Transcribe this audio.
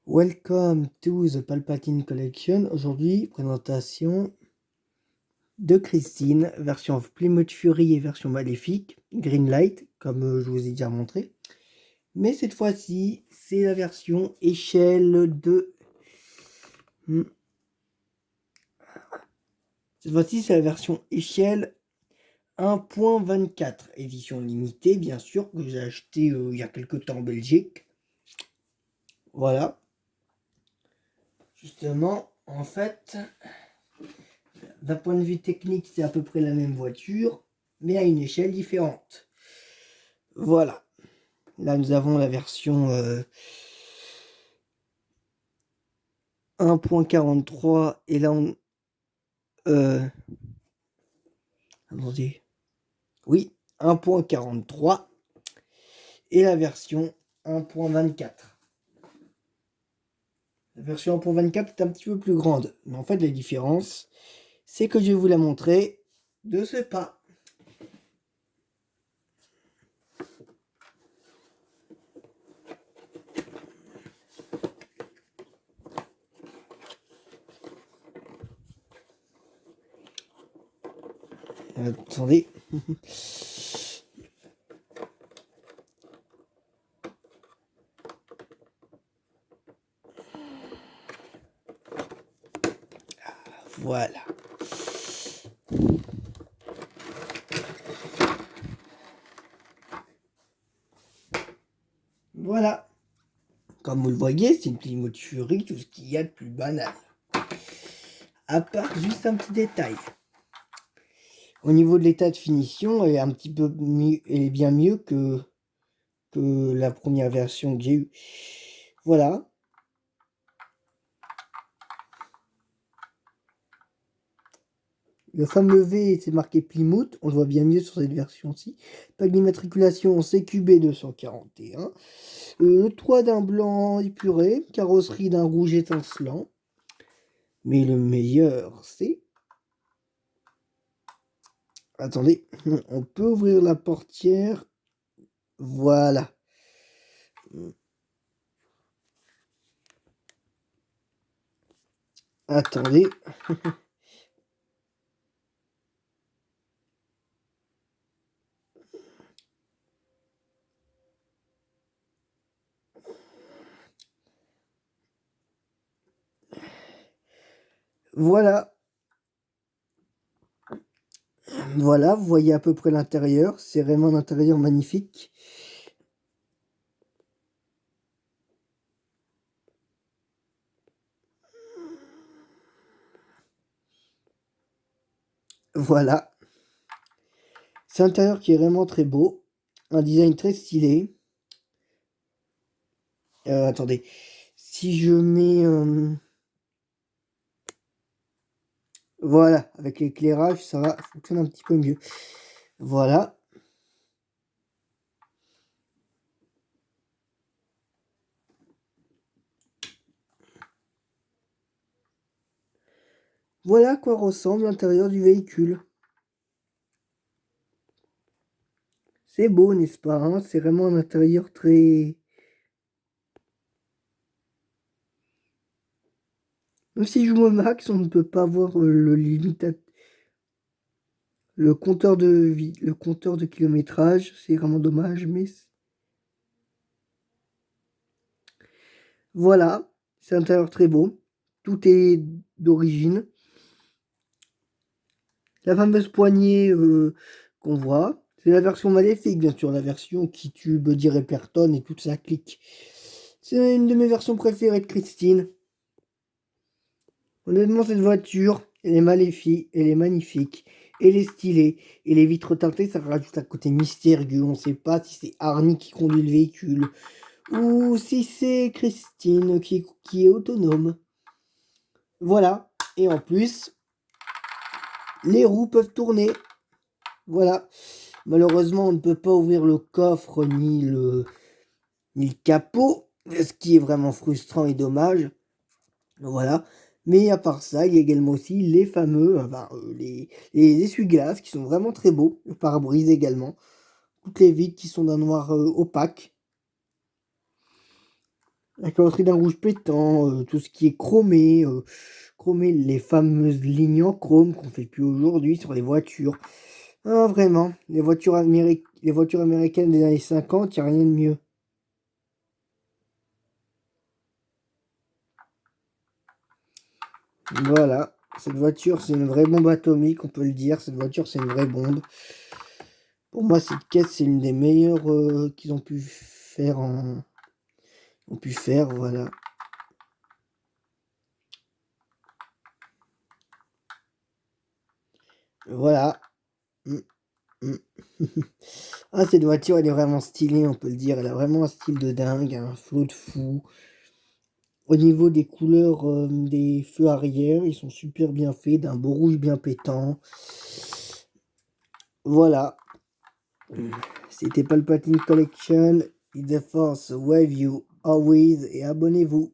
Welcome to the Palpatine Collection. Aujourd'hui, présentation de Christine, version Plymouth Fury et version Maléfique, Greenlight, comme je vous ai déjà montré. Mais cette fois-ci, c'est la version échelle de... Cette fois-ci, c'est la version échelle 1.24, édition limitée, bien sûr, que j'ai acheté il y a quelques temps en Belgique. Voilà. Justement, en fait... D'un point de vue technique, c'est à peu près la même voiture, mais à une échelle différente. Voilà. Là, nous avons la version 1.43 et là, on... attendez. Oui, 1.43 et la version 1.24. La version 1.24 est un petit peu plus grande, mais en fait, la différence, c'est que je vais vous la montrer de ce pas. Attendez. Voilà. Voilà. Comme vous le voyez, c'est une Plymouth Fury, tout ce qu'il y a de plus banal. À part juste un petit détail. Au niveau de l'état de finition, elle est un petit peu mieux, elle est bien mieux que la première version que j'ai eue. Voilà. Le fameux V, c'est marqué Plymouth, on le voit bien mieux sur cette version-ci. Plaque d'immatriculation CQB 241. Le toit d'un blanc épuré, carrosserie d'un rouge étincelant. Mais le meilleur, c'est... Attendez, on peut ouvrir la portière. Voilà. Attendez. Voilà. Voilà, vous voyez à peu près l'intérieur. C'est vraiment un intérieur magnifique. Voilà. C'est un intérieur qui est vraiment très beau. Un design très stylé. Attendez. Si je mets... voilà, avec l'éclairage, ça va fonctionner un petit peu mieux. Voilà. Voilà à quoi ressemble l'intérieur du véhicule. C'est beau, n'est-ce pas, hein? C'est vraiment un intérieur très... Même si je joue au max, on ne peut pas voir le compteur de kilométrage. C'est vraiment dommage, mais... Voilà, c'est un intérieur très beau. Tout est d'origine. La fameuse poignée qu'on voit, c'est la version maléfique, bien sûr, la version qui tue Buddy Repperton et toute sa clique. C'est une de mes versions préférées de Christine. Honnêtement, cette voiture, elle est maléfique, elle est magnifique, elle est stylée. Et les vitres teintées, ça rajoute un côté mystérieux. On ne sait pas si c'est Arnie qui conduit le véhicule ou si c'est Christine qui est autonome. Voilà. Et en plus, les roues peuvent tourner. Voilà. Malheureusement, on ne peut pas ouvrir le coffre ni le capot, ce qui est vraiment frustrant et dommage. Voilà. Mais à part ça, il y a également aussi les fameux, les essuie-glaces qui sont vraiment très beaux. Le pare-brise également. Toutes les vitres qui sont d'un noir opaque. La carrosserie d'un rouge pétant, tout ce qui est chromé, chromé, les fameuses lignes en chrome qu'on fait plus aujourd'hui sur les voitures. Ah vraiment, les voitures américaines des années 50, il y a rien de mieux. Voilà, cette voiture, c'est une vraie bombe atomique, on peut le dire. Cette voiture, c'est une vraie bombe. Pour moi, cette caisse, c'est une des meilleures qu'ils ont pu faire voilà. Voilà. Mm, mm. Ah, cette voiture, elle est vraiment stylée, on peut le dire. Elle a vraiment un style de dingue, un flow de fou. Au niveau des couleurs des feux arrière, ils sont super bien faits, d'un beau rouge bien pétant. Voilà. C'était Palpatine Collection. It's the force with you always. Et abonnez-vous.